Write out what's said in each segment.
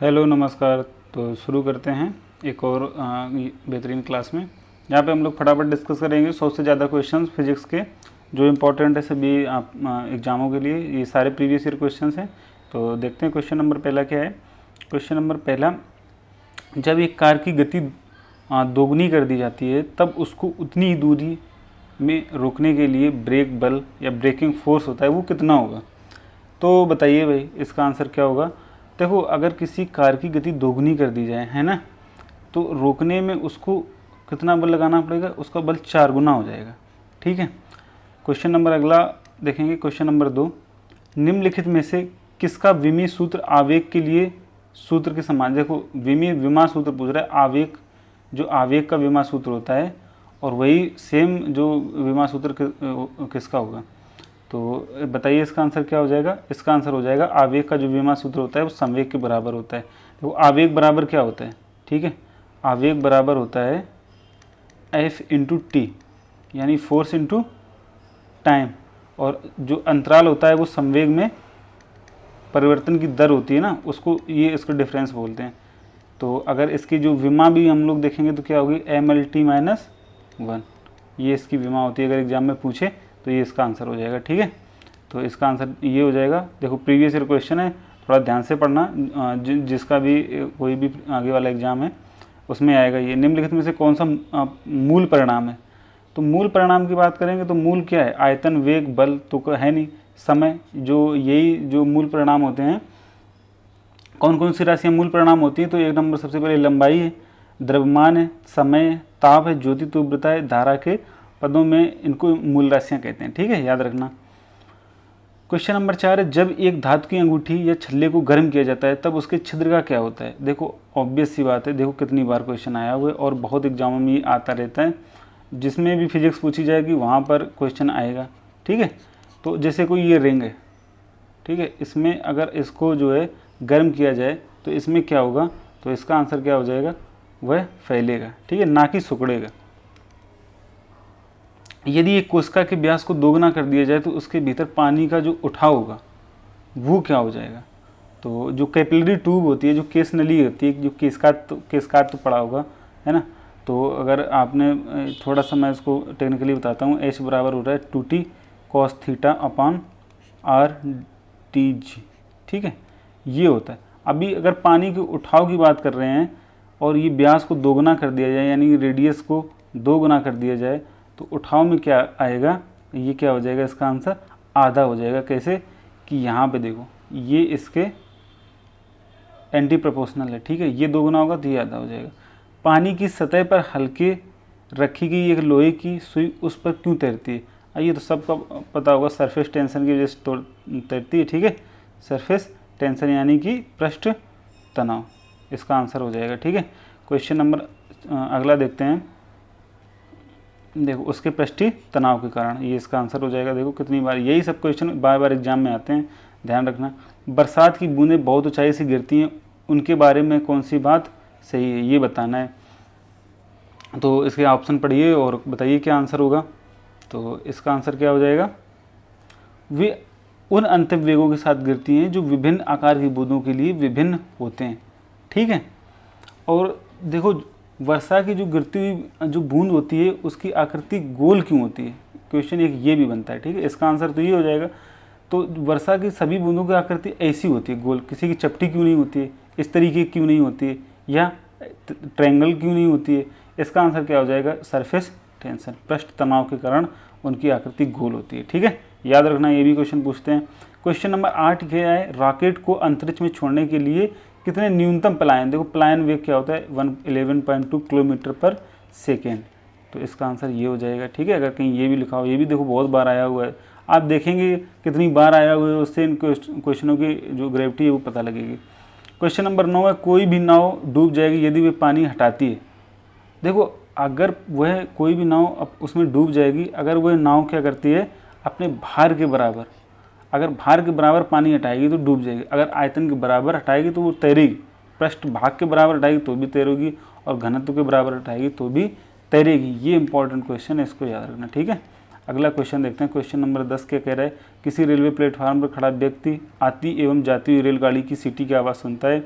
Hello नमस्कार। तो शुरू करते हैं एक और बेहतरीन क्लास में। यहाँ पे हम लोग फटाफट डिस्कस करेंगे 100 से ज़्यादा क्वेश्चंस फिजिक्स के जो इम्पोर्टेंट है सभी आप एग्ज़ामों के लिए। ये सारे प्रीवियस ईयर क्वेश्चंस हैं। तो देखते हैं क्वेश्चन नंबर पहला क्या है। क्वेश्चन नंबर पहला, जब एक कार की गति दोगुनी कर दी जाती है तब उसको उतनी ही दूरी में रोकने के लिए ब्रेक बल या ब्रेकिंग फोर्स होता है वो कितना होगा। तो बताइए भाई इसका आंसर क्या होगा। देखो, अगर किसी कार की गति दोगुनी कर दी जाए है ना, तो रोकने में उसको कितना बल लगाना पड़ेगा, उसका बल 4 गुना हो जाएगा। ठीक है। क्वेश्चन नंबर अगला देखेंगे। क्वेश्चन नंबर 2, निम्नलिखित में से किसका विमीय सूत्र आवेग के लिए सूत्र के समान। देखो, विमा सूत्र पूछ रहा है, आवेग जो आवेग का विमा सूत्र होता है और वही सेम जो विमा सूत्र किसका होगा। तो बताइए इसका आंसर क्या हो जाएगा। इसका आंसर हो जाएगा आवेग का जो विमा सूत्र होता है वो संवेग के बराबर होता है। तो आवेग बराबर क्या होता है, ठीक है, आवेग बराबर होता है F इंटू टी, यानी फोर्स इंटू टाइम, और जो अंतराल होता है वो संवेग में परिवर्तन की दर होती है ना, उसको ये इसका डिफरेंस बोलते हैं। तो अगर इसकी जो विमा भी हम लोग देखेंगे तो क्या होगी, MLT-1, ये इसकी विमा होती है। अगर एग्जाम में पूछे तो ये इसका आंसर हो जाएगा। ठीक है। तो इसका आंसर ये हो जाएगा। देखो, प्रीवियस ईयर क्वेश्चन है, थोड़ा ध्यान से पढ़ना। जिसका भी कोई भी आगे वाला एग्जाम है उसमें आएगा ये। निम्नलिखित में से कौन सा मूल परिणाम है। तो मूल परिणाम की बात करेंगे तो मूल क्या है, आयतन, वेग, बल तो है नहीं, समय, जो यही जो मूल परिणाम होते हैं। कौन कौन सी राशियाँ मूल परिणाम होती हैं, तो एक नंबर सबसे पहले लंबाई है, द्रव्यमान है, समय है, ताप है, ज्योति तीव्रता है, धारा के पदों में इनको मूल राशियाँ कहते हैं। ठीक है, याद रखना। क्वेश्चन नंबर 4 है, जब एक धातु की अंगूठी या छल्ले को गर्म किया जाता है तब उसके छिद्र का क्या होता है। देखो, ऑब्वियस सी बात है, देखो कितनी बार क्वेश्चन आया हुआ है और बहुत एग्जामों में आता रहता है। जिसमें भी फिजिक्स पूछी जाएगी वहाँ पर क्वेश्चन आएगा। ठीक है। तो जैसे कोई ये रिंग है, ठीक है, इसमें अगर इसको जो है गर्म किया जाए तो इसमें क्या होगा, तो इसका आंसर क्या हो जाएगा, वह फैलेगा। ठीक है, ना कि सिकुड़ेगा। यदि एक कोशिका के व्यास को दोगुना कर दिया जाए तो उसके भीतर पानी का जो उठाव होगा वो क्या हो जाएगा। तो जो कैपिलरी ट्यूब होती है, जो केस नली होती है, जो केसकात तो पड़ा होगा है ना। तो अगर आपने थोड़ा सा, मैं इसको टेक्निकली बताता हूँ, H बराबर हो रहा है 2t cos theta upon RTG। ठीक है, ये होता है। अभी अगर पानी के उठाव की बात कर रहे हैं और ये व्यास को दोगुना कर दिया जाए, यानी रेडियस को 2 गुना कर दिया जाए, तो उठाव में क्या आएगा, ये क्या हो जाएगा, इसका आंसर आधा हो जाएगा। कैसे कि यहाँ पे देखो, ये इसके एंटी प्रोपोर्शनल है। ठीक है, ये 2 गुना होगा तो ये आधा हो जाएगा। पानी की सतह पर हल्के रखी गई एक लोहे की सुई उस पर क्यों तैरती है। ये तो सबका पता होगा, सरफेस टेंशन की वजह से तैरती है। ठीक है, सरफेस टेंशन यानी कि पृष्ठ तनाव, इसका आंसर हो जाएगा। ठीक है। क्वेश्चन नंबर अगला देखते हैं। देखो, उसके पृष्ठीय तनाव के कारण, ये इसका आंसर हो जाएगा। देखो कितनी बार यही सब क्वेश्चन बार बार एग्जाम में आते हैं, ध्यान रखना। बरसात की बूंदें बहुत ऊंचाई से गिरती हैं, उनके बारे में कौन सी बात सही है, ये बताना है। तो इसके ऑप्शन पढ़िए और बताइए क्या आंसर होगा। तो इसका आंसर क्या हो जाएगा, वे उन अंतिम वेगों के साथ गिरती हैं जो विभिन्न आकार की बूंदों के लिए विभिन्न होते हैं। ठीक है। और देखो, वर्षा की जो गिरती हुई जो बूंद होती है उसकी आकृति गोल क्यों होती है, क्वेश्चन एक ये भी बनता है। ठीक है, इसका आंसर तो ये हो जाएगा। तो वर्षा की सभी बूंदों की आकृति ऐसी होती है गोल, किसी की चपटी क्यों नहीं होती है, इस तरीके की क्यों नहीं होती है, या ट्रायंगल क्यों नहीं होती है। इसका आंसर क्या हो जाएगा, सरफेस टेंशन, पृष्ठ तनाव के कारण उनकी आकृति गोल होती है। ठीक है, याद रखना, ये भी क्वेश्चन पूछते हैं। क्वेश्चन नंबर 8 क्या है, रॉकेट को अंतरिक्ष में छोड़ने के लिए कितने न्यूनतम पलायन। देखो, पलायन वेग क्या होता है, 11.2 किलोमीटर पर सेकेंड। तो इसका आंसर ये हो जाएगा। ठीक है, अगर कहीं ये भी लिखा हो, ये भी देखो बहुत बार आया हुआ है, आप देखेंगे कितनी बार आया हुआ है, उससे इन क्वेश्चनों की जो ग्रेविटी है वो पता लगेगी। क्वेश्चन नंबर 9 है, कोई भी नाव डूब जाएगी यदि वे पानी हटाती है। देखो, अगर वह कोई भी नाव उसमें डूब जाएगी अगर वह नाव क्या करती है, अपने भार के बराबर, अगर भार के बराबर पानी हटाएगी तो डूब जाएगी, अगर आयतन के बराबर हटाएगी तो वो तैरेगी, पृष्ठ भाग के बराबर हटाएगी तो भी तैरेगी, और घनत्व के बराबर हटाएगी तो भी तैरेगी। ये इंपॉर्टेंट क्वेश्चन है, इसको याद रखना। ठीक है, अगला क्वेश्चन देखते हैं। क्वेश्चन नंबर 10 क्या कह रहा है, किसी रेलवे प्लेटफार्म पर खड़ा व्यक्ति आती एवं जाती हुई रेलगाड़ी की सीटी की आवाज़ सुनता है।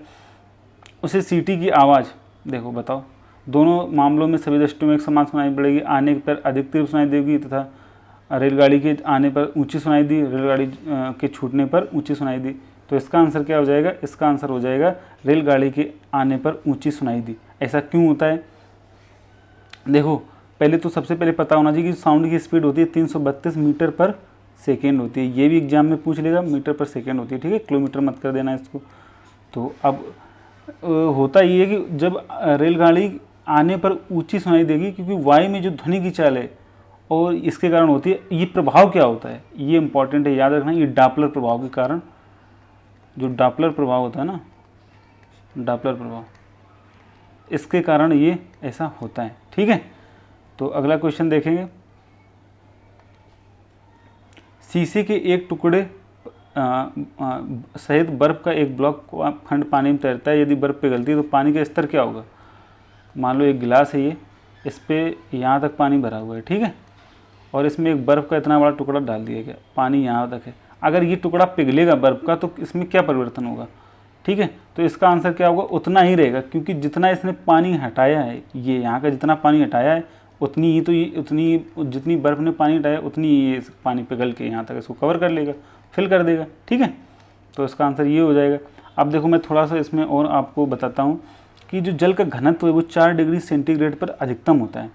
उसे सीटी की आवाज़, देखो बताओ, दोनों मामलों में सभी दृष्टियों में एक समान सुनाई पड़ेगी। आने पर अधिक तीव्र सुनाई देगी तथा रेलगाड़ी के आने पर ऊंची सुनाई दी, रेलगाड़ी के छूटने पर ऊंची सुनाई दी। तो इसका आंसर क्या हो जाएगा? इसका आंसर हो जाएगा रेलगाड़ी के आने पर ऊंची सुनाई दी। ऐसा क्यों होता है? देखो पहले तो सबसे पहले पता होना चाहिए कि साउंड की स्पीड होती है 332 मीटर पर सेकेंड होती है। ये भी एग्जाम में पूछ लेगा, मीटर पर सेकेंड होती है, ठीक है, किलोमीटर मत कर देना इसको। तो अब होता ये है कि जब रेलगाड़ी आने पर ऊंची सुनाई देगी, क्योंकि वायु में जो ध्वनि की चाल है और इसके कारण होती है। ये प्रभाव क्या होता है, ये इंपॉर्टेंट है, याद रखना। ये डॉपलर प्रभाव के कारण, जो डॉपलर प्रभाव होता है ना, डॉपलर प्रभाव, इसके कारण ये ऐसा होता है, ठीक है। तो अगला क्वेश्चन देखेंगे। शीशे के एक टुकड़े सहित बर्फ का एक ब्लॉक खंड पानी में तैरता है। यदि बर्फ पिघलती है तो पानी का स्तर क्या होगा? मान लो एक गिलास है, ये इस पर यहाँ तक पानी भरा हुआ है, ठीक है, और इसमें एक बर्फ़ का इतना बड़ा टुकड़ा डाल दिया गया, पानी यहाँ तक है। अगर ये टुकड़ा पिघलेगा बर्फ़ का तो इसमें क्या परिवर्तन होगा? ठीक है, तो इसका आंसर क्या होगा? उतना ही रहेगा, क्योंकि जितना इसने पानी हटाया है, ये यहाँ का जितना पानी हटाया है उतनी ही तो ये जितनी बर्फ़ ने पानी हटाया उतनी ये पानी पिघल के यहाँ तक इसको कवर कर लेगा, फिल कर देगा, ठीक है। तो इसका आंसर ये हो जाएगा। अब देखो मैं थोड़ा सा इसमें और आपको बताता हूँ कि जो जल का घनत्व है वो 4 डिग्री सेंटीग्रेड पर अधिकतम होता है,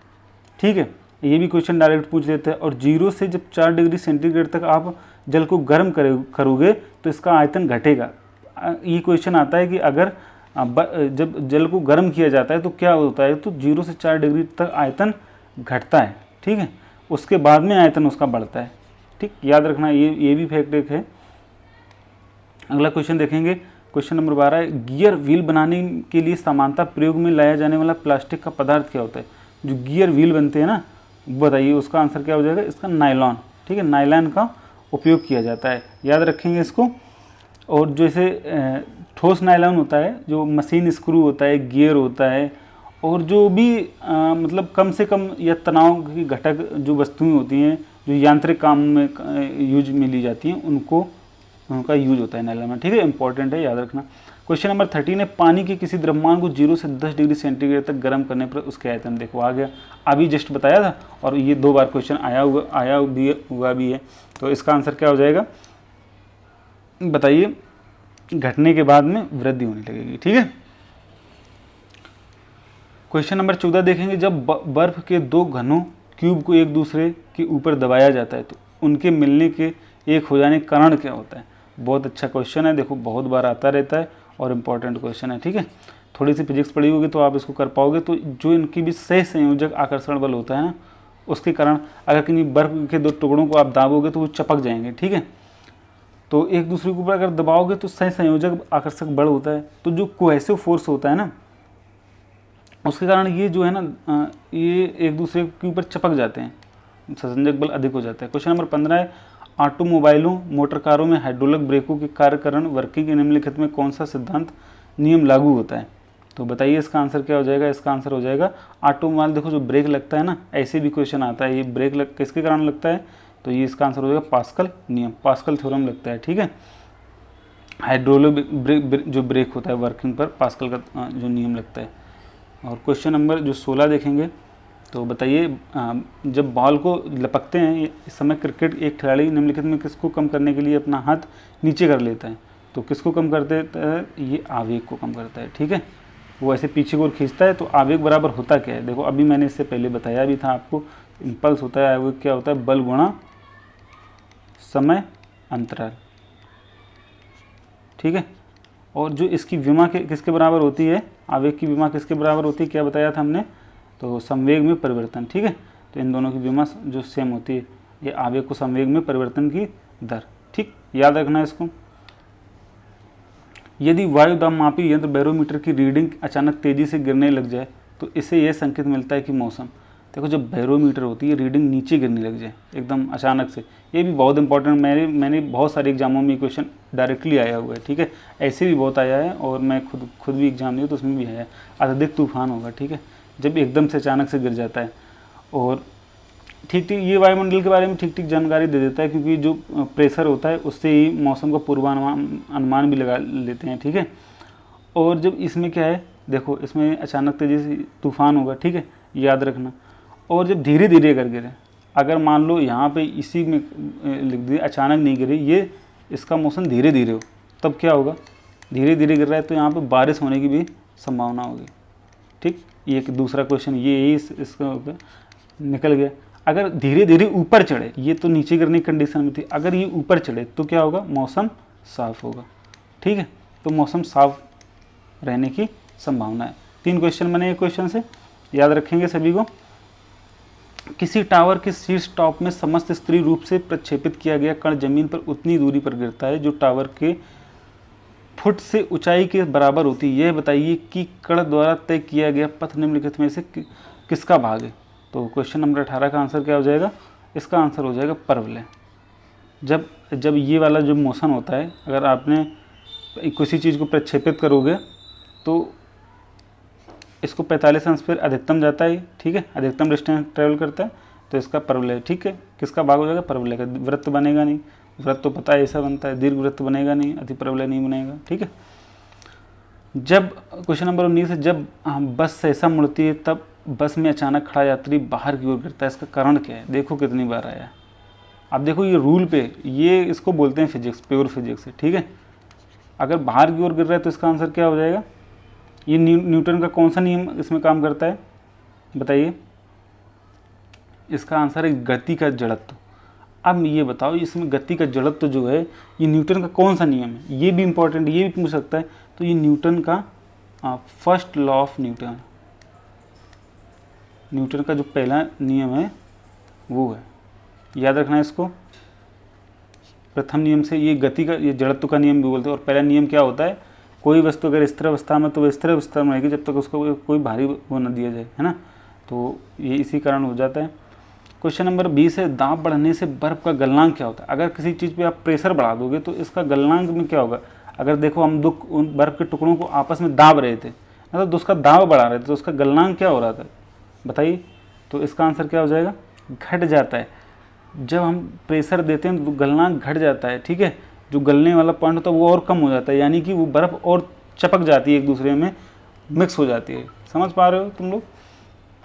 ठीक है। ये भी क्वेश्चन डायरेक्ट पूछ लेते हैं। और 0 से जब 4 डिग्री सेंटीग्रेड तक आप जल को गर्म करोगे तो इसका आयतन घटेगा। ये क्वेश्चन आता है कि अगर जब जल को गर्म किया जाता है तो क्या होता है? तो 0 से 4 डिग्री तक आयतन घटता है, ठीक है, उसके बाद में आयतन उसका बढ़ता है, ठीक, याद रखना। ये भी फैक्ट एक है। अगला क्वेश्चन देखेंगे, क्वेश्चन नंबर 12 है, गियर व्हील बनाने के लिए सामान्यतः प्रयोग में लाया जाने वाला प्लास्टिक का पदार्थ क्या होता है? जो गियर व्हील बनते हैं ना, बताइए उसका आंसर क्या हो जाएगा? इसका नायलॉन, ठीक है, नायलॉन का उपयोग किया जाता है, याद रखेंगे इसको। और जैसे ठोस नायलॉन होता है, जो मशीन स्क्रू होता है, गियर होता है, और जो भी मतलब कम से कम या तनाव की घटक जो वस्तुएं होती हैं जो यांत्रिक काम में यूज में ली जाती हैं, उनका यूज होता है नायलॉन में, ठीक है, इंपॉर्टेंट है, याद रखना। क्वेश्चन नंबर 13 है, पानी के किसी द्रव्यमान को 0 से 10 डिग्री सेंटीग्रेड तक गर्म करने पर उसके आयतन, देखो आ गया, अभी जस्ट बताया था, और ये 2 बार क्वेश्चन आया हुआ भी है। तो इसका आंसर क्या हो जाएगा? बताइए, घटने के बाद में वृद्धि होने लगेगी, ठीक है। क्वेश्चन नंबर 14 देखेंगे, जब बर्फ के 2 घनों क्यूब को एक दूसरे के ऊपर दबाया जाता है तो उनके मिलने के एक हो जाने का कारण क्या होता है? बहुत अच्छा क्वेश्चन है, देखो बहुत बार आता रहता है और इम्पॉर्टेंट क्वेश्चन है, ठीक है। थोड़ी सी फिजिक्स पढ़ी होगी तो आप इसको कर पाओगे। तो जो इनकी भी सही संयोजक आकर्षण बल होता है ना, उसके कारण अगर किसी बर्फ के 2 टुकड़ों को आप दाबोगे तो वो चपक जाएंगे, ठीक है। तो एक दूसरे के ऊपर अगर दबाओगे तो सही संयोजक आकर्षक बल होता है। तो जो कोहेसिव फोर्स होता है ना, उसके कारण ये जो है ना, ये एक दूसरे के ऊपर चपक जाते हैं, संयोजक बल अधिक हो जाता है। क्वेश्चन नंबर 15 है, ऑटोमोबाइलों, मोटर कारों में हाइड्रोलिक ब्रेकों के कार्यकरण वर्किंग के निम्नलिखित में कौन सा सिद्धांत नियम लागू होता है? तो बताइए इसका आंसर क्या हो जाएगा? इसका आंसर हो जाएगा ऑटोमोबाइल। देखो जो ब्रेक लगता है ना, ऐसे भी क्वेश्चन आता है, ये ब्रेक किसके कारण लगता है? तो ये इसका आंसर हो जाएगा पास्कल नियम, पास्कल थ्योरम लगता है, ठीक है। हाइड्रोलिक जो ब्रेक होता है वर्किंग पर पास्कल का जो नियम लगता है। और क्वेश्चन नंबर जो 16 देखेंगे, तो बताइए, जब बॉल को लपकते हैं इस समय क्रिकेट एक खिलाड़ी निम्नलिखित में किसको कम करने के लिए अपना हाथ नीचे कर लेता है? तो किसको कम करते हैं? ये आवेग को कम करता है, ठीक है, वो ऐसे पीछे की ओर खींचता है। तो आवेग बराबर होता क्या है? देखो अभी मैंने इससे पहले बताया भी था आपको, इम्पल्स होता है, आवेग क्या होता है? बल गुणा समय अंतराल, ठीक है। और जो इसकी विमा किसके बराबर होती है? आवेग की विमा किसके बराबर होती है? क्या बताया था हमने? तो संवेग में परिवर्तन, ठीक है। तो इन दोनों की विमा जो सेम होती है, ये आवेग को संवेग में परिवर्तन की दर, ठीक, याद रखना है इसको। यदि वायु दाब मापी यंत्र बैरोमीटर की रीडिंग अचानक तेजी से गिरने लग जाए तो इससे यह संकेत मिलता है कि मौसम, देखो जब बैरोमीटर होती है रीडिंग नीचे गिरने लग जाए एकदम अचानक से, ये भी बहुत इंपॉर्टेंट, मैंने बहुत सारे एग्जामों में क्वेश्चन डायरेक्टली आया हुआ है, ठीक है, ऐसे भी बहुत आया है, और मैं खुद भी एग्जाम दिया तो उसमें भी आया है। अत्यधिक तूफान होगा, ठीक है, जब एकदम से अचानक से गिर जाता है। और ठीक ये वायुमंडल के बारे में ठीक जानकारी दे देता है, क्योंकि जो प्रेशर होता है उससे ही मौसम का पूर्वानुमान भी लगा लेते हैं, ठीक है। और जब इसमें क्या है, देखो इसमें अचानक तेजी से तूफान होगा, ठीक है, याद रखना। और जब धीरे धीरे कर गिरे, अगर मान लो यहाँ पे इसी में लिख दिए अचानक नहीं गिरी, ये इसका मौसम धीरे धीरे हो, तब क्या होगा, धीरे धीरे गिर रहा है तो यहाँ पे बारिश होने की भी संभावना होगी। ठीक, ये एक दूसरा क्वेश्चन ये यही इसका निकल गया। अगर धीरे धीरे ऊपर चढ़े, ये तो नीचे गिरने की कंडीशन में थी, अगर ये ऊपर चढ़े तो क्या होगा, मौसम साफ होगा। ठीक है, तो मौसम साफ रहने की संभावना है। 3 क्वेश्चन बने एक क्वेश्चन से, याद रखेंगे सभी को। किसी टावर के शीर्ष टॉप में समस्त स्थिर रूप से प्रक्षेपित किया गया कण जमीन पर उतनी दूरी पर गिरता है जो टावर के फुट से ऊंचाई के बराबर होती है। यह बताइए कि कण द्वारा तय किया गया पथ निम्नलिखित में से किसका भाग है। तो क्वेश्चन नंबर 18 का आंसर क्या हो जाएगा, इसका आंसर हो जाएगा परवलय। जब ये वाला जो मोशन होता है, अगर आपने किसी चीज़ को प्रक्षेपित करोगे तो इसको 45 अंश पर अधिकतम जाता है, ठीक है, अधिकतम डिस्टेंस ट्रेवल करता है, तो इसका परवलय, ठीक है, किसका भाग हो जाएगा, परवलय का। वृत्त बनेगा नहीं, वृत्त तो पता है ऐसा बनता है, दीर्घ वृत्त बनेगा नहीं, अति परवलय नहीं बनेगा। ठीक है, जब क्वेश्चन नंबर 19 है, जब बस सहसा मुड़ती है तब बस में अचानक खड़ा यात्री बाहर की ओर गिरता है, इसका कारण क्या है। देखो कितनी बार आया, अब देखो ये रूल पे, ये इसको बोलते हैं फिजिक्स, प्योर फिजिक्स है। ठीक है, अगर बाहर की ओर गिर रहा है तो इसका आंसर क्या हो जाएगा, ये न्यूटन का कौन सा नियम इसमें काम करता है बताइए। इसका आंसर है गति का जड़त्व। अब ये बताओ, इसमें गति का जड़त्व जो है ये न्यूटन का कौन सा नियम है, ये भी इंपॉर्टेंट, ये भी पूछ सकता है। तो ये न्यूटन का first law of Newton, Newton का जो पहला नियम है वो है, याद रखना है इसको। प्रथम नियम से ये गति का, ये जड़त्व का नियम भी बोलते हैं। और पहला नियम क्या होता है, कोई वस्तु अगर स्थिर अवस्था में तो वह स्थिर अवस्था में रहेगी जब तक उसको कोई भारी वो न दिया जाए, है ना। तो ये इसी कारण हो जाता है। क्वेश्चन नंबर 20 है, दाब बढ़ने से बर्फ़ का गलनांक क्या होता है। अगर किसी चीज़ पे आप प्रेशर बढ़ा दोगे तो इसका गलनांक में क्या होगा। अगर देखो हम उन बर्फ़ के टुकड़ों को आपस में दाब रहे थे, मतलब तो उसका दाब बढ़ा रहे थे, तो उसका गलनांक क्या हो रहा था बताइए। तो इसका आंसर क्या हो जाएगा, घट जाता है। जब हम प्रेशर देते हैं तो गलनांक घट जाता है, ठीक है, जो गलने वाला पॉइंट होता है वो और कम हो जाता है, यानी कि वो बर्फ़ और चपक जाती है, एक दूसरे में मिक्स हो जाती है। समझ पा रहे हो तुम लोग,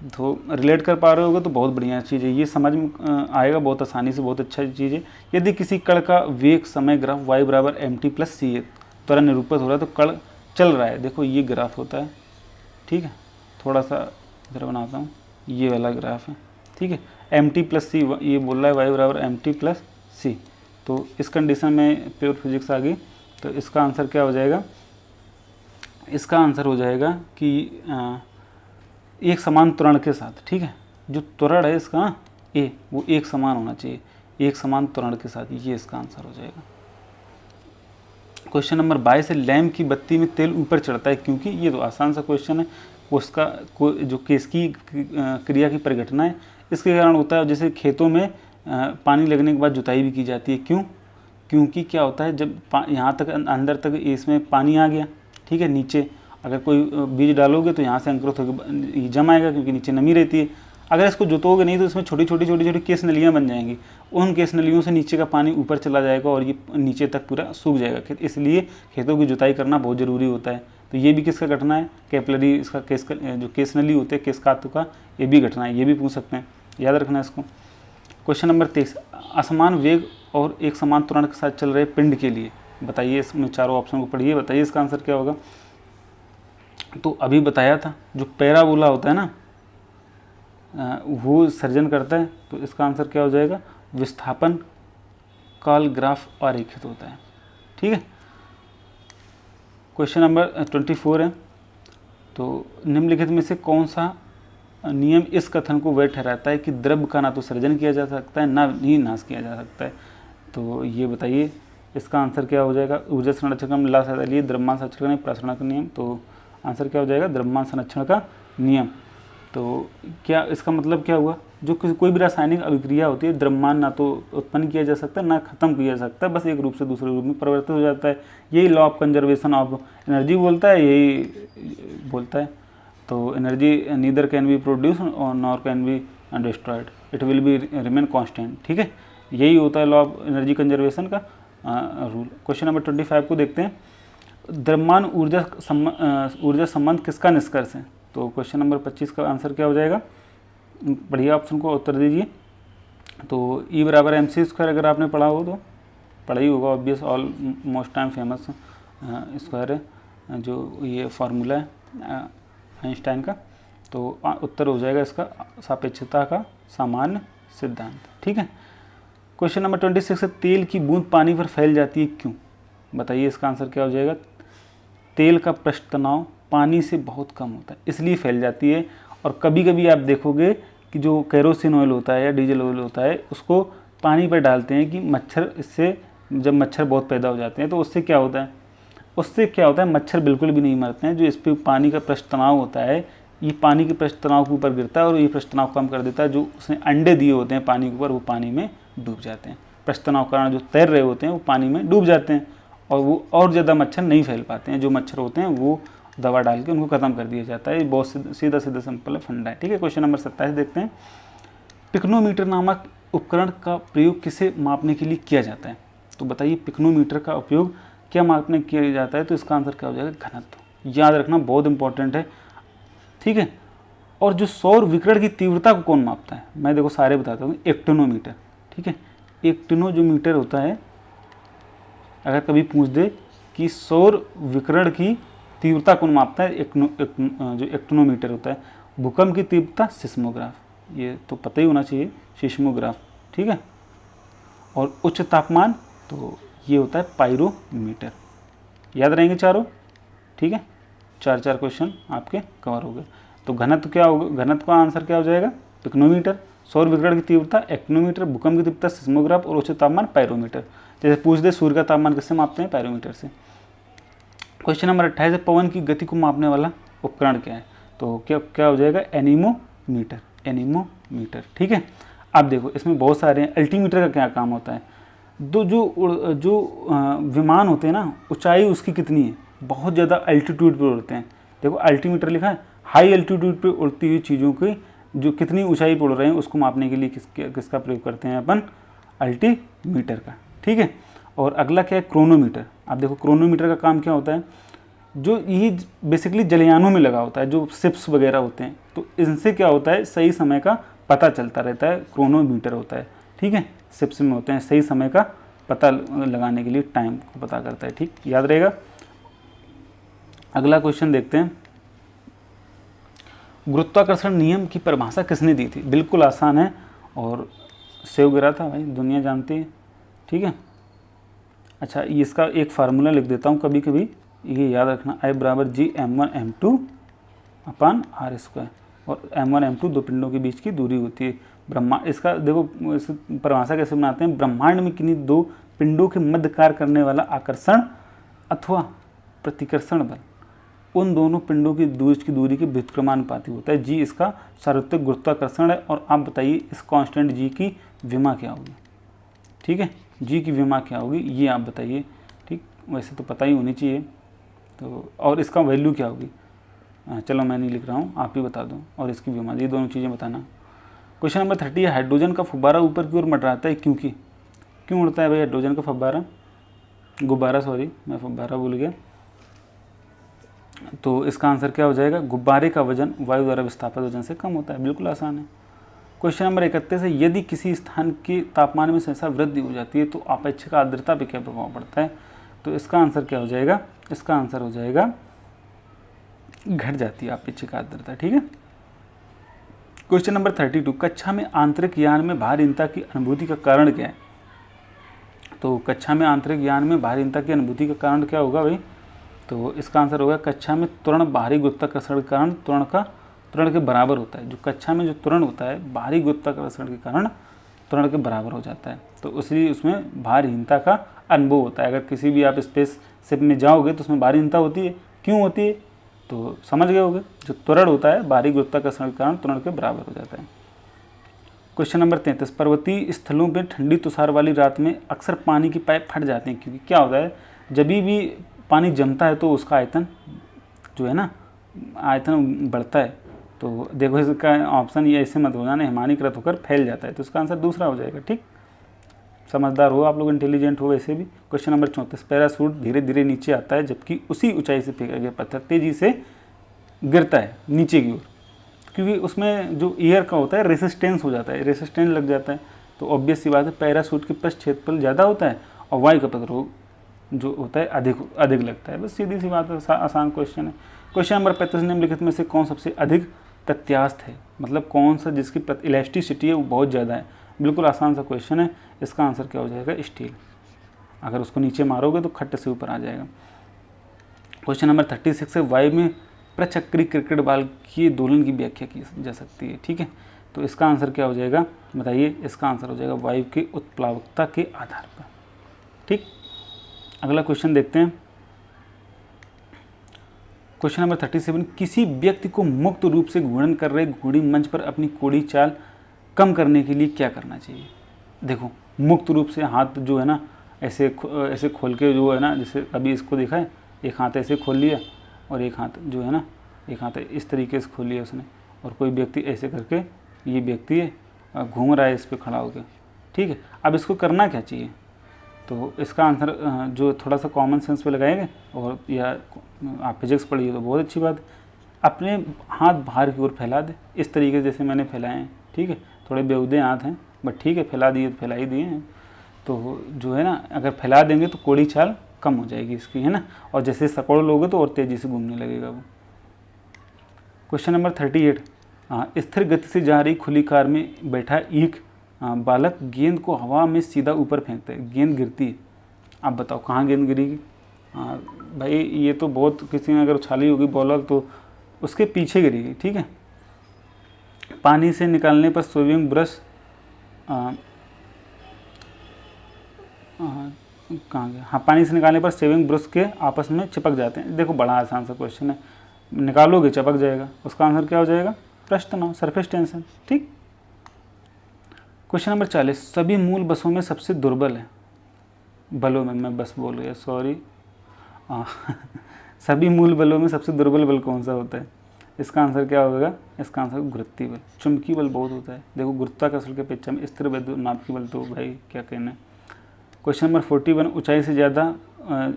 तो रिलेट कर पा रहे होगे तो बहुत बढ़िया चीज़ है, ये समझ में आएगा बहुत आसानी से, बहुत अच्छा चीज़ है। यदि किसी कण का वेग समय ग्राफ y बराबर mt + c है, त्वरण निरूपित हो रहा है, तो कण चल रहा है। देखो ये ग्राफ होता है, ठीक है, थोड़ा सा इधर बनाता हूँ, ये वाला ग्राफ है, ठीक है, mt + c, ये बोल रहा है y बराबर mt + c। तो इस कंडीशन में प्योर फिजिक्स आ गई। तो इसका आंसर क्या हो जाएगा, इसका आंसर हो जाएगा कि एक समान त्वरण के साथ, ठीक है, जो त्वरण है इसका ए वो एक समान होना चाहिए, एक समान त्वरण के साथ, ये इसका आंसर हो जाएगा। क्वेश्चन नंबर 22 है, लैंप की बत्ती में तेल ऊपर चढ़ता है क्योंकि। ये तो आसान सा क्वेश्चन है, उसका जो केस की क्रिया की परिघटना है, इसके कारण होता है। जैसे खेतों में पानी लगने के बाद जुताई भी की जाती है, क्यों, क्योंकि क्या होता है, जब यहाँ तक अंदर तक इसमें पानी आ गया, ठीक है, नीचे अगर कोई बीज डालोगे तो यहाँ से अंकुरित होकर जम आएगा क्योंकि नीचे नमी रहती है। अगर इसको जोतोगे नहीं तो इसमें छोटी छोटी केस नलियाँ बन जाएंगी, उन केस नलियों से नीचे का पानी ऊपर चला जाएगा और ये नीचे तक पूरा सूख जाएगा खेत। इसलिए खेतों की जुताई करना बहुत ज़रूरी होता है। तो ये भी किसका घटना है, कैपिलरी, इसका केस जो केस नली होते हैं केस कातु का, ये भी घटना है, ये भी पूछ सकते हैं, याद रखना है इसको। क्वेश्चन नंबर 23, असमान वेग और एक समान त्वरण के साथ चल रहे पिंड के लिए बताइए। इसमें चारों ऑप्शन को पढ़िए, बताइए इसका आंसर क्या होगा। तो अभी बताया था, जो पैराबोला होता है ना, वो सर्जन करता है, तो इसका आंसर क्या हो जाएगा, विस्थापन काल ग्राफ आरेखित होता है, ठीक है। क्वेश्चन नंबर 24 है, तो निम्नलिखित में से कौन सा नियम इस कथन को वैध ठहराता है कि द्रव्य का ना तो सर्जन किया जा सकता है ना ही नाश किया जा सकता है। तो ये बताइए इसका आंसर क्या हो जाएगा। ऊर्जा संरक्षण का मिला सकता है, द्रव्यमान संरक्षण का प्रसारण का नियम, तो आंसर क्या हो जाएगा, द्रव्यमान संरक्षण का नियम। तो क्या इसका मतलब क्या हुआ, जो कोई भी रासायनिक अभिक्रिया होती है, द्रव्यमान ना तो उत्पन्न किया जा सकता है ना खत्म किया जा सकता है, बस एक रूप से दूसरे रूप में परिवर्तित हो जाता है। यही law of conservation of energy बोलता है, यही बोलता है। तो energy neither can be produce और nor can be destroyed, it will be remain constant, ठीक है, यही होता है लॉ ऑफ एनर्जी कंजर्वेशन का रूल। क्वेश्चन नंबर 25 को देखते हैं। द्रव्यमान ऊर्जा संबंध किसका निष्कर्ष है? तो क्वेश्चन नंबर 25 का आंसर क्या हो जाएगा? बढ़िया ऑप्शन को उत्तर दीजिए। तो E बराबर MC स्क्वायर अगर आपने पढ़ा हो तो पढ़ा ही होगा, obvious all most time famous square है जो ये फार्मूला है आइंस्टाइन का। तो उत्तर हो जाएगा इसका सापेक्षता का सामान्य सिद्धांत। ठीक है। क्वेश्चन नंबर 26 है, तेल की बूंद पानी पर फैल जाती है क्यों? बताइए इसका आंसर क्या हो जाएगा? तेल का पृष्ठ तनाव पानी से बहुत कम होता है इसलिए फैल जाती है। और कभी कभी आप देखोगे कि जो केरोसिन ऑयल होता है या डीजल ऑयल होता है उसको पानी पर डालते हैं कि मच्छर, इससे जब मच्छर बहुत पैदा हो जाते हैं तो उससे क्या होता है? मच्छर बिल्कुल भी नहीं मरते हैं। जो इस पर पानी का पृष्ठ तनाव होता है, ये पानी के पृष्ठ तनाव के ऊपर गिरता है और ये पृष्ठ तनाव कम कर देता है। जो उसने अंडे दिए होते हैं पानी के ऊपर वो पानी में डूब जाते हैं। पृष्ठ तनाव के कारण जो तैर रहे होते हैं वो पानी में डूब जाते हैं और वो और ज़्यादा मच्छर नहीं फैल पाते हैं। जो मच्छर होते हैं वो दवा डाल के उनको ख़त्म कर दिया जाता है। ये बहुत सीधा सिंपल फंडा है। ठीक है। क्वेश्चन नंबर 27 देखते हैं। पिक्नोमीटर नामक उपकरण का प्रयोग किसे मापने के लिए किया जाता है? तो बताइए पिक्नोमीटर का उपयोग क्या मापने किया जाता है? तो इसका आंसर क्या हो जाएगा? घनत्व। याद रखना बहुत इंपॉर्टेंट है। ठीक है। और जो सौर विकिरण की तीव्रता को कौन मापता है? मैं देखो सारे बताता हूँ। एक्टिनोमीटर। ठीक है। एक्टिनो जो मीटर होता है, अगर कभी पूछ दे कि सौर विकिरण की तीव्रता कौन मापता है, जो एक्टिनोमीटर होता है। भूकंप की तीव्रता सिस्मोग्राफ, ये तो पता ही होना चाहिए, सिस्मोग्राफ। ठीक है। और उच्च तापमान तो ये होता है पायरोमीटर। याद रहेंगे चारों। ठीक है। 4 क्वेश्चन आपके कवर हो गए। तो घनत्व क्या होगा? घनत्व का आंसर क्या हो जाएगा? पिक्नोमीटर। सौर विकिरण की तीव्रता एक्टिनोमीटर। भूकंप की तीव्रता सिस्मोग्राफ और उच्च तापमान पायरोमीटर। जैसे पूछ दे सूर्य का तापमान किससे मापते हैं? पायरोमीटर से। क्वेश्चन नंबर 28 है, पवन की गति को मापने वाला उपकरण क्या है? तो क्या हो जाएगा? एनीमोमीटर। एनीमोमीटर। ठीक है। अब देखो इसमें बहुत सारे हैं। अल्टीमीटर का क्या काम होता है? जो विमान होते हैं ना, ऊंचाई उसकी कितनी है? बहुत ज़्यादा अल्टीट्यूड पर उड़ते हैं। देखो अल्टीमीटर लिखा है, हाई अल्टीट्यूड पर उड़ती हुई चीज़ों की जो कितनी ऊंचाई पर उड़ रहे हैं उसको मापने के लिए किसका प्रयोग करते हैं अपन? अल्टीमीटर का। ठीक है। और अगला क्या है? क्रोनोमीटर। आप देखो क्रोनोमीटर का काम क्या होता है? जो ये बेसिकली जलयानों में लगा होता है, जो शिप्स वगैरह होते हैं, तो इनसे क्या होता है? सही समय का पता चलता रहता है। क्रोनोमीटर होता है। ठीक है। शिप्स में होते हैं, सही समय का पता लगाने के लिए टाइम को पता करता है। ठीक, याद रहेगा। अगला क्वेश्चन देखते हैं। गुरुत्वाकर्षण नियम की परिभाषा किसने दी थी? बिल्कुल आसान है और सेव गिरा था भाई, दुनिया जानती है। ठीक है। अच्छा, ये इसका एक फार्मूला लिख देता हूँ कभी कभी, ये याद रखना। I बराबर जी m1 m2 अपान r स्क्वायर। और m1 m2 दो पिंडों के बीच की दूरी होती है। ब्रह्मांड, इसका देखो इस परिभाषा कैसे बनाते हैं? ब्रह्मांड में किन्हीं दो पिंडों के मध्य कार्य करने वाला आकर्षण अथवा प्रतिकर्षण बल उन दोनों पिंडों की दूरी के व्युत्क्रमानुपाती होता है। जी इसका सार्वत्रिक गुरुत्वाकर्षण है। और आप बताइए इस कांस्टेंट जी की विमा क्या होगी? ठीक है। जी की विमा क्या होगी ये आप बताइए। ठीक, वैसे तो पता ही होनी चाहिए। तो और इसका वैल्यू क्या होगी? चलो मैं नहीं लिख रहा हूँ, आप ही बता दो। और इसकी विमा, ये दोनों चीज़ें बताना। क्वेश्चन नंबर 30 है, हाइड्रोजन का फुब्बारा ऊपर की ओर मंडराता है क्योंकि? क्यों उड़ता है भाई हाइड्रोजन का फब्बारा? गुब्बारा, सॉरी मैं फब्बारा भूल गया। तो इसका आंसर क्या हो जाएगा? गुब्बारे का वजन वायु द्वारा विस्थापित वजन से कम होता है। बिल्कुल आसान है। क्वेश्चन नंबर 31 है, यदि किसी स्थान के तापमान में सहसा वृद्धि हो जाती है तो अपेक्षित आर्द्रता पर क्या प्रभाव पड़ता है? तो इसका आंसर क्या हो जाएगा? इसका आंसर हो जाएगा घट जाती है अपेक्षित आर्द्रता। ठीक है। क्वेश्चन नंबर 32, कक्षा में आंतरिक यान में भारीहीनता की अनुभूति का कारण क्या है? तो कक्षा में आंतरिक यान में भारीहीनता की अनुभूति का कारण क्या होगा भाई? तो इसका आंसर होगा कक्षा में त्वरण बाहरी गुरुत्वाकर्षण के कारण त्वरण के बराबर होता है। जो कक्षा में जो त्वरण होता है बाहरी गुरुत्वाकर्षण के कारण त्वरण के बराबर हो जाता है। तो इसलिए उसमें भारहीनता का अनुभव होता है। अगर किसी भी आप स्पेस शिप में जाओगे तो उसमें भारहीनता होती है। क्यों होती है? तो समझ गए होगे। जो त्वरण होता है बाहरी गुरुत्वाकर्षण के कारण त्वरण के बराबर हो जाता है। क्वेश्चन नंबर 33, पर्वतीय स्थलों में ठंडी तुषार वाली रात में अक्सर पानी की पाइप फट जाते हैं क्योंकि क्या होता है? जब भी पानी जमता है तो उसका आयतन जो है ना, आयतन बढ़ता है। तो देखो इसका ऑप्शन ये ऐसे मत हो जाना, हिमानीकृत होकर फैल जाता है। तो इसका आंसर दूसरा हो जाएगा। ठीक, समझदार हो आप लोग, इंटेलिजेंट हो वैसे भी। क्वेश्चन नंबर 34, पैराशूट धीरे धीरे नीचे आता है जबकि उसी ऊंचाई से फेंका गया पत्थर तेजी से गिरता है नीचे की ओर, क्योंकि उसमें जो एयर का होता है रेसिस्टेंस हो जाता है, रेसिस्टेंस लग जाता है। तो ऑब्वियस सी बात है पैराशूट के पृष्ठ क्षेत्रफल ज़्यादा होता है और वायु का प्रतिरोध जो होता है अधिक लगता है। बस सीधी सी बात है, आसान क्वेश्चन है। क्वेश्चन नंबर 35, निम्नलिखित में से कौन सबसे अधिक प्रत्यास्थ है, मतलब कौन सा जिसकी इलास्टिसिटी है वो बहुत ज़्यादा है। बिल्कुल आसान सा क्वेश्चन है, इसका आंसर क्या हो जाएगा, स्टील। अगर उसको नीचे मारोगे तो खट्ट से ऊपर आ जाएगा। क्वेश्चन नंबर 36 है, वायु में प्रचक्री क्रिकेट बॉल की दोलन की व्याख्या की जा सकती है। ठीक है, तो इसका आंसर क्या हो जाएगा बताइए, इसका आंसर हो जाएगा वायु के उत्प्लावकता के आधार पर। ठीक, अगला क्वेश्चन देखते हैं। क्वेश्चन नंबर 37, किसी व्यक्ति को मुक्त रूप से घूर्णन कर रहे घोड़ी मंच पर अपनी कोड़ी चाल कम करने के लिए क्या करना चाहिए। देखो, मुक्त रूप से हाथ जो है ना ऐसे खोल के जो है ना, जैसे अभी इसको देखा है, एक हाथ ऐसे खोल लिया और एक हाथ जो है ना, एक हाथ इस तरीके से खोल लिया उसने, और कोई व्यक्ति ऐसे करके, ये व्यक्ति है घूम रहा है इस पर खड़ा होकर। ठीक है, अब इसको करना क्या चाहिए, तो इसका आंसर जो थोड़ा सा कॉमन सेंस पे लगाएंगे, और या आप फिजिक्स पढ़िए तो बहुत अच्छी बात है, अपने हाथ बाहर की ओर फैला दे, इस तरीके से जैसे मैंने फैलाए हैं। ठीक है, थोड़े बेहुदे हाथ हैं बट ठीक है, फैला दिए तो फैला ही दिए हैं। तो जो है ना, अगर फैला देंगे तो कोड़ी चाल कम हो जाएगी इसकी, है ना, और जैसे सकड़ लोगे तो और तेज़ी से घूमने लगेगा वो। क्वेश्चन नंबर 38, स्थिर गति से जा रही खुली कार में बैठा एक बालक गेंद को हवा में सीधा ऊपर फेंकता है, गेंद गिरती है। आप बताओ कहाँ गेंद गिरेगी। भाई ये तो बहुत, किसी ने अगर उछाली होगी बॉलर तो उसके पीछे गिरेगी। ठीक है, पानी से निकालने पर स्विमिंग ब्रश कहाँ गया, हाँ, पानी से निकालने पर शेविंग ब्रश के आपस में चिपक जाते हैं। देखो बड़ा आसान सा क्वेश्चन है, निकालोगे चिपक जाएगा, उसका आंसर क्या हो जाएगा, पृष्ठ तनाव, सरफेस टेंशन। ठीक, क्वेश्चन नंबर 40, सभी मूल बसों में सबसे दुर्बल है, बलों में, मैं बस बोल गया सॉरी, सभी मूल बलों में सबसे दुर्बल बल कौन सा होता है, इसका आंसर क्या होगा, इसका आंसर गुरुत्वीय बल। चुंबकीय बल बहुत होता है, देखो गुरुत्वाकर्षण के अपेक्षा में स्थिर नाभिकीय बल तो भाई क्या कहना है। क्वेश्चन नंबर 41, ऊंचाई ज़्यादा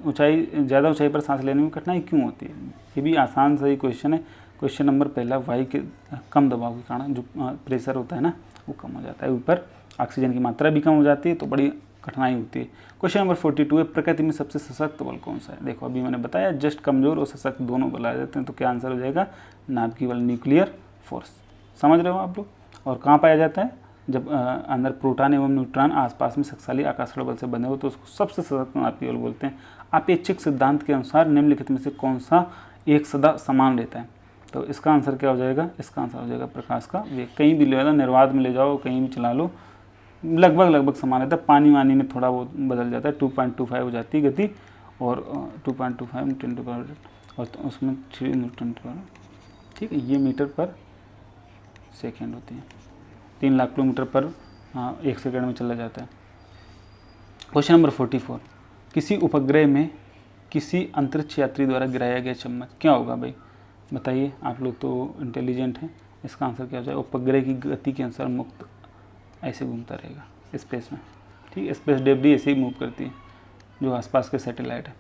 ऊंचाई पर सांस लेने में कठिनाई क्यों होती है, ये भी आसान सा ही क्वेश्चन है। क्वेश्चन नंबर पहला, वायु के कम दबाव के कारण जो प्रेशर होता है ना वो कम हो जाता है, ऊपर ऑक्सीजन की मात्रा भी कम हो जाती है तो बड़ी कठिनाई होती है। क्वेश्चन नंबर 42 है, प्रकृति में सबसे सशक्त बल कौन सा है। देखो अभी मैंने बताया जस्ट कमजोर और सशक्त दोनों बल आ जाते हैं, तो क्या आंसर हो जाएगा, नाभिकीय बल, न्यूक्लियर फोर्स। समझ रहे हो आप लोग। और कहाँ पाया जाता है, जब अंदर प्रोटॉन एवं न्यूट्रॉन आसपास में शक्तिशाली आकर्षण बल से बंधे हो तो उसको सबसे सशक्त नाभिकीय बल बोलते हैं। अपेक्षिक सिद्धांत के अनुसार निम्नलिखित में से कौन सा एक सदा समान रहता है, तो इसका आंसर क्या हो जाएगा, इसका आंसर हो जाएगा प्रकाश का वेग। कहीं भी ले जाओ, निर्वात में ले जाओ, कहीं भी चला लो, लगभग समान रहता है। पानी वानी में थोड़ा बहुत बदल जाता है, 2.25 हो जाती है गति, और 2.25 में 10 और तो उसमें 3 न्यूटन। ठीक है, ये मीटर पर सेकेंड होती है, 3 लाख किलोमीटर पर 1 सेकेंड में चला जाता है। क्वेश्चन नंबर 44, किसी उपग्रह में किसी अंतरिक्ष यात्री द्वारा गिराया गया चम्मच क्या होगा भाई, बताइए, आप लोग तो इंटेलिजेंट हैं। इसका आंसर क्या हो जाएगा, उपग्रह की गति के अनुसार मुक्त ऐसे घूमता रहेगा स्पेस में। ठीक, स्पेस डेब्री ऐसे ही मूव करती है जो आसपास के सैटेलाइट है।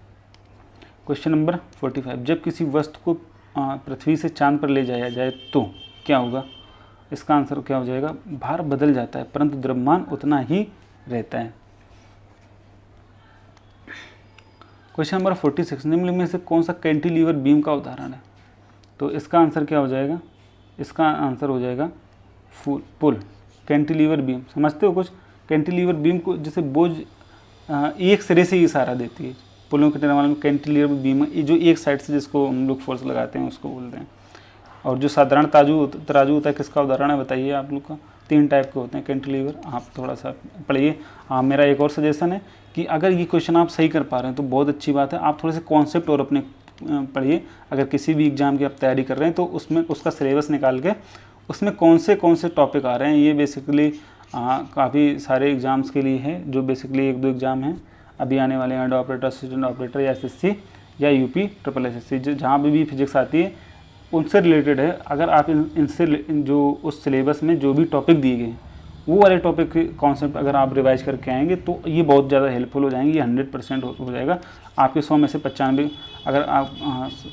क्वेश्चन नंबर 45, जब किसी वस्तु को पृथ्वी से चांद पर ले जाया जाए तो क्या होगा, इसका आंसर क्या हो जाएगा, भार बदल जाता है परंतु द्रव्यमान उतना ही रहता है। क्वेश्चन नंबर 46, निम्न में से कौन सा कैंटिलीवर बीम का उदाहरण है, तो इसका आंसर क्या हो जाएगा, इसका आंसर हो जाएगा पुल। कैंटिलीवर बीम समझते हो कुछ, कैंटिलीवर बीम को जैसे बोझ एक सिरे से इशारा देती है, पुलों के निर्माण में कैंटिलीवर बीम जो एक साइड से जिसको हम लोग फोर्स लगाते हैं उसको बोलते हैं। और जो साधारण तराजू होता है किसका उदाहरण है बताइए आप लोग का, 3 टाइप के होते हैं कैंटिलीवर, आप थोड़ा सा पढ़िए। मेरा एक और सजेशन है कि अगर ये क्वेश्चन आप सही कर पा रहे हैं तो बहुत अच्छी बात है, आप थोड़े से कॉन्सेप्ट और अपने पढ़िए। अगर किसी भी एग्जाम की आप तैयारी कर रहे हैं तो उसमें उसका सिलेबस निकाल के उसमें कौन से टॉपिक आ रहे हैं, ये बेसिकली काफ़ी सारे एग्ज़ाम्स के लिए है, जो बेसिकली 1-2 एग्ज़ाम हैं अभी आने वाले हैं, ऑपरेटर, असिस्टेंट ऑपरेटर या SSC या UP ट्रिपल SSC, जहाँ भी फिजिक्स आती है उनसे रिलेटेड है। अगर आप इनसे जो उस सिलेबस में जो भी टॉपिक दिए गए हैं वो वाले टॉपिक के कॉन्सेप्ट अगर आप रिवाइज करके आएंगे तो ये बहुत ज़्यादा हेल्पफुल हो जाएंगे। ये 100% हो जाएगा। आपके 100 में से 95, अगर आप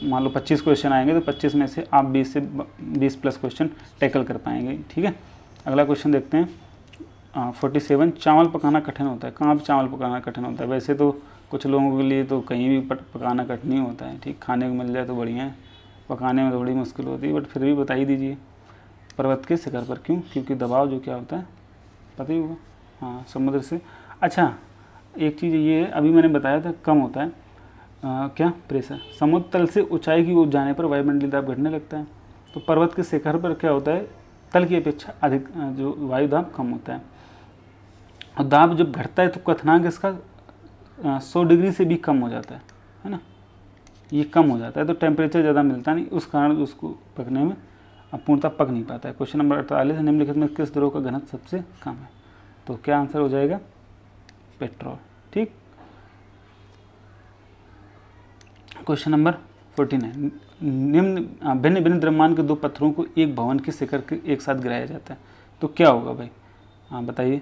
मान लो 25 क्वेश्चन आएंगे तो 25 में से आप 20 प्लस क्वेश्चन टैकल कर पाएंगे। ठीक है, अगला क्वेश्चन देखते हैं। 47, चावल पकाना कठिन होता है। कहाँ पर चावल पकाना कठिन होता है? वैसे तो कुछ लोगों के लिए तो कहीं भी पकाना कठिन ही होता है। ठीक, खाने को मिल जाए तो बढ़िया है, पकाने में तो बड़ी मुश्किल होती है, बट फिर भी बता ही दीजिए। पर्वत के शिखर पर क्यों? क्योंकि दबाव जो क्या होता है पता ही होगा, हाँ, समुद्र से। अच्छा, एक चीज़ ये अभी मैंने बताया था, कम होता है क्या? प्रेशर। समुद्र तल से ऊंचाई की ओर जाने पर वायुमंडलीय दाब घटने लगता है। तो पर्वत के शिखर पर क्या होता है? तल की अपेक्षा अधिक जो वायु दाब कम होता है। और दाब जब घटता है तो क्वथनांक इसका 100 डिग्री से भी कम हो जाता है ना, ये कम हो जाता है। तो टेम्परेचर ज़्यादा मिलता नहीं, उस कारण उसको पकने में पूर्णतः पक नहीं पाता है। क्वेश्चन नंबर 48, निम्नलिखित में किस द्रव का घनत्व सबसे कम है? तो क्या आंसर हो जाएगा? पेट्रोल। ठीक, क्वेश्चन नंबर 49, निम्न भिन्न भिन्न द्रव्यमान के दो पत्थरों को एक भवन के शिखर के एक साथ गिराया जाता है तो क्या होगा भाई? हाँ बताइए।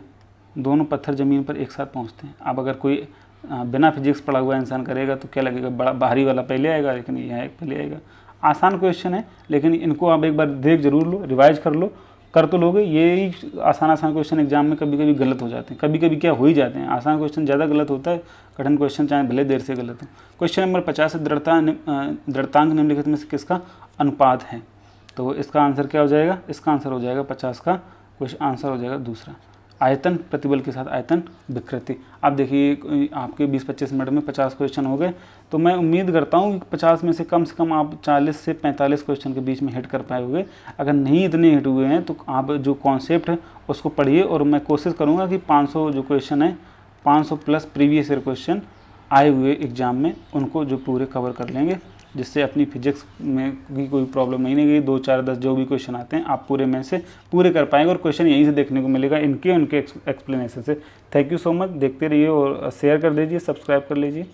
दोनों पत्थर ज़मीन पर एक साथ पहुँचते हैं। अब अगर कोई बिना फिजिक्स पढ़ा हुआ इंसान करेगा तो क्या लगेगा? बड़ा भारी वाला पहले आएगा, लेकिन यह पहले आएगा। आसान क्वेश्चन है, लेकिन इनको आप एक बार देख जरूर लो, रिवाइज कर लो, कर तो लोगे। ये आसान क्वेश्चन एग्जाम में कभी कभी गलत हो जाते हैं, कभी कभी क्या हो ही जाते हैं। आसान क्वेश्चन ज़्यादा गलत होता है, कठिन क्वेश्चन चाहे भले देर से गलत हो। क्वेश्चन नंबर 50, दृढ़तांक निम्नलिखित में से किसका अनुपात है? तो इसका आंसर क्या हो जाएगा? इसका आंसर हो जाएगा 50 का क्वेश्चन आंसर हो जाएगा दूसरा, आयतन प्रतिबल के साथ आयतन विकृति। अब देखिए आपके 20-25 मिनट में 50 क्वेश्चन हो गए, तो मैं उम्मीद करता हूँ कि 50 में से कम आप 40 से 45 क्वेश्चन के बीच में हिट कर पाओगे। अगर नहीं इतने हिट हुए हैं तो आप जो कॉन्सेप्ट है उसको पढ़िए, और मैं कोशिश करूँगा कि 500 जो क्वेश्चन है, 500 प्लस प्रीवियस ईयर क्वेश्चन आए हुए एग्जाम में उनको जो पूरे कवर कर लेंगे, जिससे अपनी फिजिक्स में भी कोई प्रॉब्लम नहीं रहेगी। 2, 4, 10 जो भी क्वेश्चन आते हैं आप पूरे में से पूरे कर पाएंगे, और क्वेश्चन यहीं से देखने को मिलेगा, उनके एक्सप्लेनेशन से। थैंक यू सो मच, देखते रहिए और शेयर कर दीजिए, सब्सक्राइब कर लीजिए।